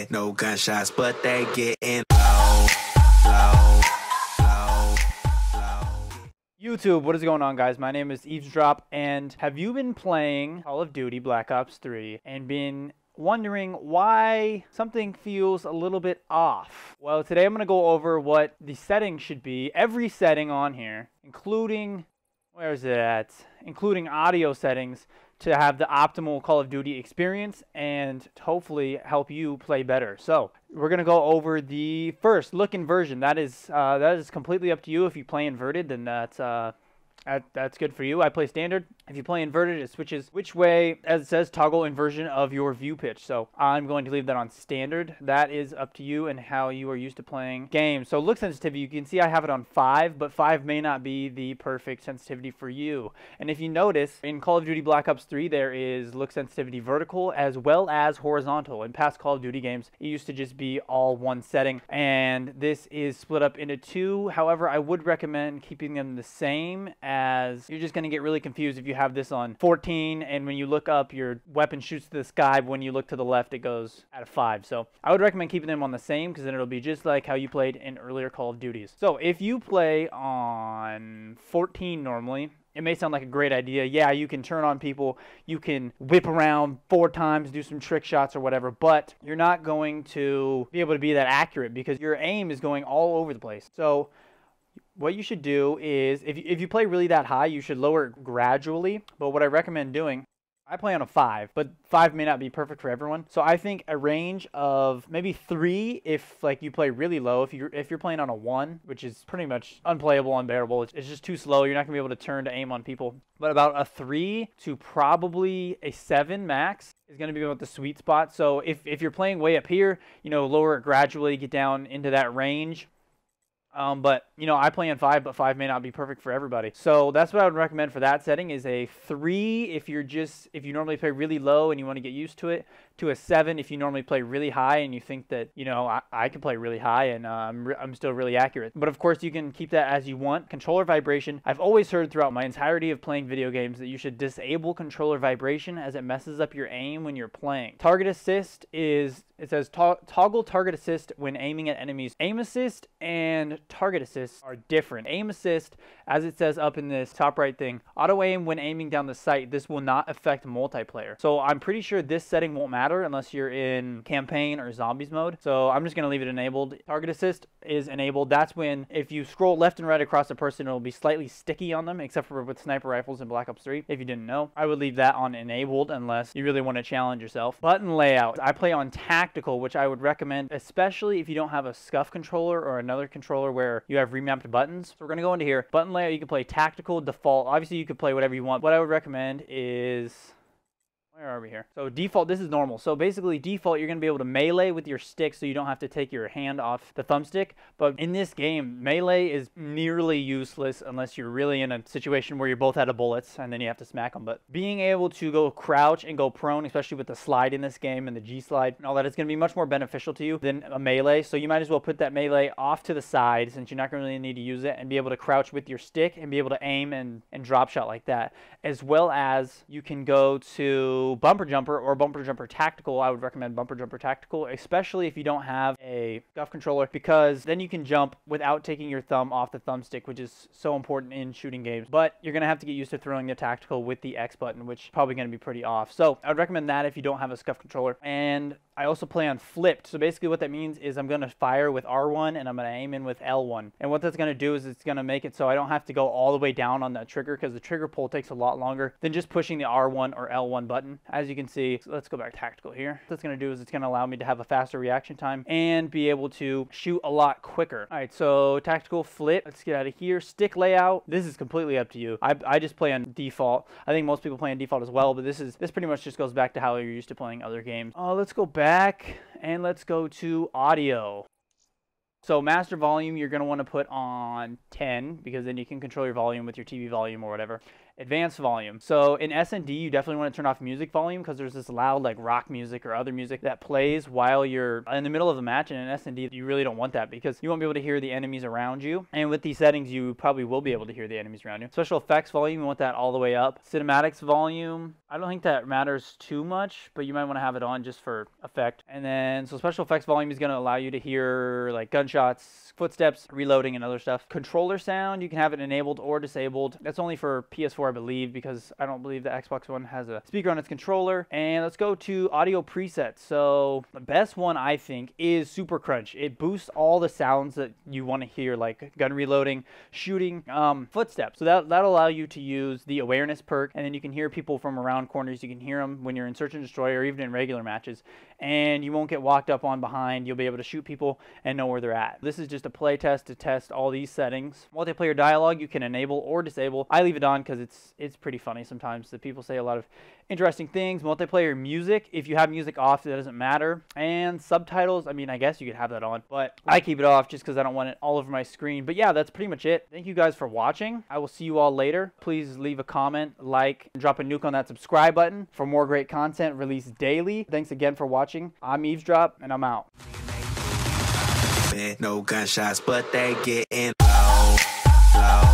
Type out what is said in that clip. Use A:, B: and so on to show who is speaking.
A: hear no gunshots, but they getting low, low, low, low.
B: YouTube, what is going on, guys? My name is Eavesdrop, and have you been playing Call of Duty Black Ops 3 and been wondering why something feels a little bit off? Well, today I'm going to go over what the settings should be, every setting on here, including, where is it at? Including audio settings, to have the optimal Call of Duty experience and hopefully help you play better. So we're gonna go over the first look inversion. That is completely up to you. If you play inverted, then that's good for you. I play standard. If you play inverted, it switches which way, as it says, toggle inversion of your view pitch. So I'm going to leave that on standard. That is up to you and how you are used to playing games. So look sensitivity, you can see I have it on 5, but 5 may not be the perfect sensitivity for you. And if you notice, in Call of Duty Black Ops 3, there is look sensitivity vertical as well as horizontal. In past Call of Duty games, it used to just be all one setting, and this is split up into 2. However, I would recommend keeping them the same, as you're just going to get really confused if you have this on 14 and when you look up your weapon shoots to the sky, but when you look to the left it goes at a 5. So I would recommend keeping them on the same, because then it'll be just like how you played in earlier Call of Duties. So if you play on 14 normally, it may sound like a great idea. Yeah, you can turn on people, you can whip around 4 times, do some trick shots or whatever, but you're not going to be able to be that accurate because your aim is going all over the place. So what you should do is, if you play really that high, you should lower it gradually. But what I recommend doing, I play on a 5, but 5 may not be perfect for everyone. So I think a range of maybe 3 if like you play really low. If you're playing on a 1, which is pretty much unplayable, unbearable, it's just too slow. You're not gonna be able to turn to aim on people. But about a 3 to probably a 7 max is going to be about the sweet spot. So if you're playing way up here, lower it gradually, get down into that range. But I play on 5, but 5 may not be perfect for everybody. So that's what I would recommend for that setting, is a 3 if you normally play really low and you want to get used to it, to a 7 if you normally play really high and you think that I can play really high and I'm still really accurate. But of course you can keep that as you want. Controller vibration, I've always heard throughout my entirety of playing video games that you should disable controller vibration, as it messes up your aim when you're playing. Target assist is, it says toggle target assist when aiming at enemies. Aim assist and target assist are different. Aim assist, as it says up in this top right thing, auto aim when aiming down the sight. This will not affect multiplayer. So I'm pretty sure this setting won't matter unless you're in campaign or zombies mode. So I'm just going to leave it enabled. Target assist is enabled. That's when if you scroll left and right across a person, it'll be slightly sticky on them, except for with sniper rifles in Black Ops 3. If you didn't know, I would leave that on enabled unless you really want to challenge yourself. Button layout, I play on tactical, which I would recommend, especially if you don't have a scuff controller or another controller where you have remapped buttons. So we're going to go into here. Button layout, you can play tactical, default. Obviously you could play whatever you want. What I would recommend is, where are we here? So default, this is normal. So basically default, you're going to be able to melee with your stick, so you don't have to take your hand off the thumbstick. But in this game, melee is nearly useless unless you're really in a situation where you're both out of bullets and then you have to smack them. But being able to go crouch and go prone, especially with the slide in this game and the G slide and all that, is going to be much more beneficial to you than a melee. So you might as well put that melee off to the side, since you're not going to really need to use it, and be able to crouch with your stick and be able to aim and drop shot like that. As well as you can go to bumper jumper or bumper jumper tactical. I would recommend bumper jumper tactical, especially if you don't have a scuff controller, because then you can jump without taking your thumb off the thumbstick, which is so important in shooting games. But you're going to have to get used to throwing the tactical with the X button, which is probably going to be pretty off. So I would recommend that if you don't have a scuff controller. And I also play on flipped. So basically what that means is I'm going to fire with R1 and I'm going to aim in with L1. And what that's going to do is it's going to make it so I don't have to go all the way down on that trigger, because the trigger pull takes a lot longer than just pushing the R1 or L1 button. As you can see, so let's go back to tactical here. What that's going to do is it's going to allow me to have a faster reaction time and be able to shoot a lot quicker. All right, so tactical flip. Let's get out of here. Stick layout. This is completely up to you. I just play on default. I think most people play on default as well, but this pretty much just goes back to how you're used to playing other games. Let's go back and let's go to audio. So master volume, you're going to want to put on 10, because then you can control your volume with your TV volume or whatever. advanced volume. So in S&D, you definitely want to turn off music volume because there's this loud like rock music or other music that plays while you're in the middle of a match. And in S&D, you really don't want that because you won't be able to hear the enemies around you. And with these settings, you probably will be able to hear the enemies around you. Special effects volume, you want that all the way up. Cinematics volume, I don't think that matters too much, but you might want to have it on just for effect. And then, so special effects volume is going to allow you to hear like gunshots, footsteps, reloading, and other stuff. Controller sound, you can have it enabled or disabled. That's only for PS4, I believe, because I don't believe the Xbox One has a speaker on its controller. And let's go to audio presets. So the best one, I think, is Super Crunch. It boosts all the sounds that you want to hear, like gun reloading, shooting, footsteps. So that'll allow you to use the awareness perk, and then you can hear people from around corners. You can hear them when you're in search and destroy or even in regular matches, and you won't get walked up on behind. You'll be able to shoot people and know where they're at. This is just a play test to test all these settings. Multiplayer dialogue, you can enable or disable. I leave it on because it's pretty funny sometimes. The people say a lot of interesting things. Multiplayer music, if you have music off, it doesn't matter. And subtitles, I mean, I guess you could have that on, but I keep it off just because I don't want it all over my screen. But yeah, that's pretty much it. Thank you guys for watching. I will see you all later. Please leave a comment, like, and drop a nuke on that subscribe button for more great content released daily. Thanks again for watching. I'm Eavesdrop, and I'm out.
A: No gunshots, but they getting low, low.